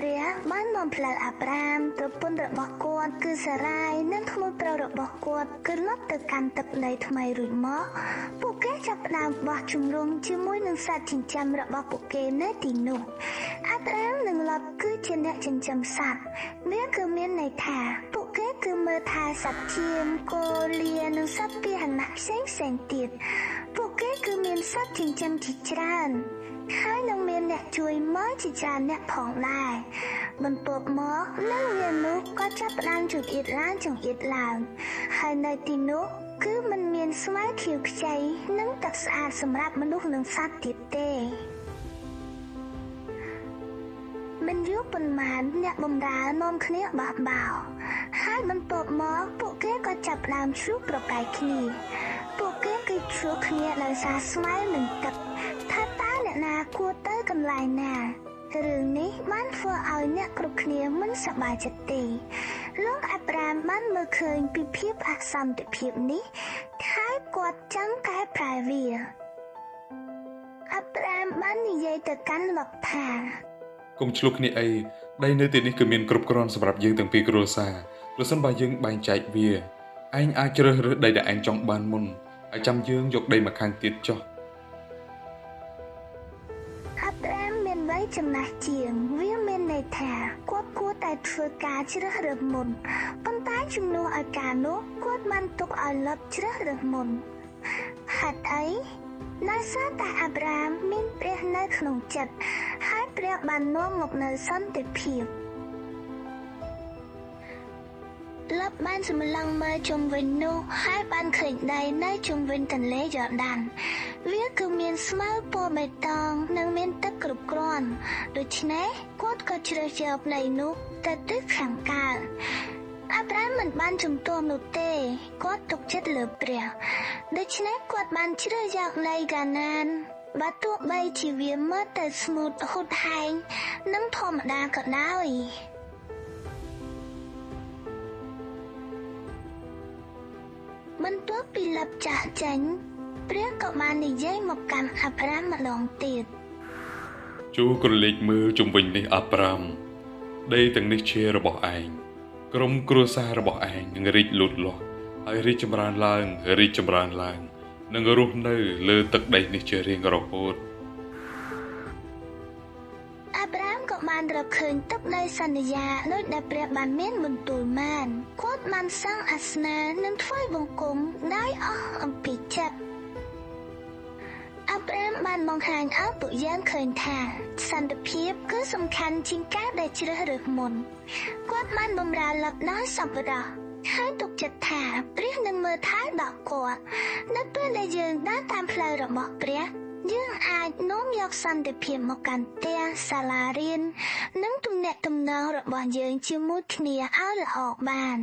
ព្រះបាននាំផ្លូវអាប់រ៉ាមប្រពន្ធរបស់គាត់គឺសារ៉ាយនិងក្មួយប្រុសរបស់គាត់គឺលប់ទៅកាន់ទឹកដីថ្មីរួចមកពួកគេចាប់ផ្ដើមបោះជំរំជាមួយនឹងសត្វចិញ្ចឹមរបស់ពួកគេនៅទីនោះអាប់រ៉ាមនិងលប់គឺជាអ្នកចិញ្ចឹមសត្វវាគឺមានន័យថាពួកគេគឺមើលថែសត្វជៀមគោលានិងសត្វពាហនៈផ្សេងៗទៀតពួកគេគឺមានសត្វចិញ្ចឹមជាច្រើនហើយនឹងមានអ្នកជួយមកជាច្រើនអ្នកផងដែរបន្ទាប់មកនឹងវានោះក៏ចាប់ផ្ដើមចង្អៀតឡើងហើយនៅទីនោះគឺมันមានស្មៅខៀវខ្ចីនិងទឹកស្អាតសម្រាប់មនុស្សនិងសត្វទៀតទេមិនយូរប៉ុន្មានអ្នកបម្រើនាំគ្នាបះបោរហើយបន្ទាប់មកពួកគេក៏ចាប់ផ្ដើមឈ្លោះប្រកែកគ្នាពួកគេគឺឈ្លោះគ្នាដោយសារស្មៅនិងទឹកថាតើអ្នកណាគួរទៅកន្លែងណារឿងនេះបានធ្វើឲ្យអ្នកគ្រប់គ្នាមិនសប្បាយចិត្តទេលោកអាប់រ៉ាមបានមើលឃើញពីភាពអសន្តិភាពនេះហើយគាត់ចង់កែប្រែវាអាប់រ៉ាមបាននិយាយទៅកាន់លោកថាកុំឆ្លោះគ្នាអីដីនៅទីនេះគឺមានគ្រប់គ្រាន់សម្រាប់យើងទាំងពីរគ្រួសារប្រសិនបើយើងបែងចែកវាឯងអាចជ្រើសរើសដីដែលឯងចង់បានមុនហើយចាំយើងយកដីមកខាងទៀតចុះអាប់រ៉ាមមានវ័យចំណាស់ជាងវាមានន័យថាគាត់គួរតែធ្វើការជ្រើសរើសមុនប៉ុន្តែជំនួសឲ្យការនោះគាត់បានទុកឲ្យលបជ្រើសរើសមុនហេតុអីដោយសារតែអាប់រ៉ាមមានព្រះនៅក្នុងចិត្តហើយព្រះបាននាំមកនូវសន្តិភាពលបបានសម្លឹងមើលជុំវិញនោះហើយបានឃើញដីនៅជុំវិញទន្លេយ៉ូដានវាគឺមានស្មៅពណ៌បៃតងនិងមានទឹកគ្រប់គ្រាន់ដូច្នេះគាត់ក៏ជ្រើសយកដីនោះទៅទិសខាងកើតអាប់រ៉ាមមិនបានជំទាស់នោះទេគាត់ទុកចិត្តលើព្រះដូច្នេះគាត់បានជ្រើសយកដីកាណានបើទោះបីជាវាមើលទៅស្មូតហួតហែងនិងធម្មតាក៏ដោយបន្ទាប់ពីលបចាស់ចេញព្រះក៏បាននិយាយមកកាន់អាប់រ៉ាមម្ដងទៀតជួក្រឡេកមើលជុំវិញនេះអាប់រ៉ាមដីទាំងនេះជារបស់ឯងក្រុមគ្រួសាររបស់ឯងនឹងរីកលូតលាស់ហើយរីកចម្រើនឡើងនឹងរស់នៅលើទឹកដីនេះជារៀងរហូតអាប់រ៉ាមក៏បានរកឃើញទឹកដីសន្យាដោយដែលព្រះបានមានបន្ទូលមែនគាត់បានសាងអាសនៈនិងថ្វាយបង្គំដោយអស់អំពីចិត្តអាប់រ៉ាមបានបង្ហាញឲ្យពួកយើងឃើញថាសន្តិភាពគឺសំខាន់ជាងការដែលជ្រើសរើសមុនគាត់បានបម្រើលបដោយសប្បុរសហើយទុកចិត្តថាព្រះនឹងមើលថែដល់គាត់នៅពេលដែលយើងដើរតាមផ្លូវរបស់ព្រះយើងអាចនាំយកសន្តិភាពមកកាន់ផ្ទះសាលារៀននិងទំនាក់ទំនងរបស់យើងជាមួយគ្នាឲ្យល្អបាន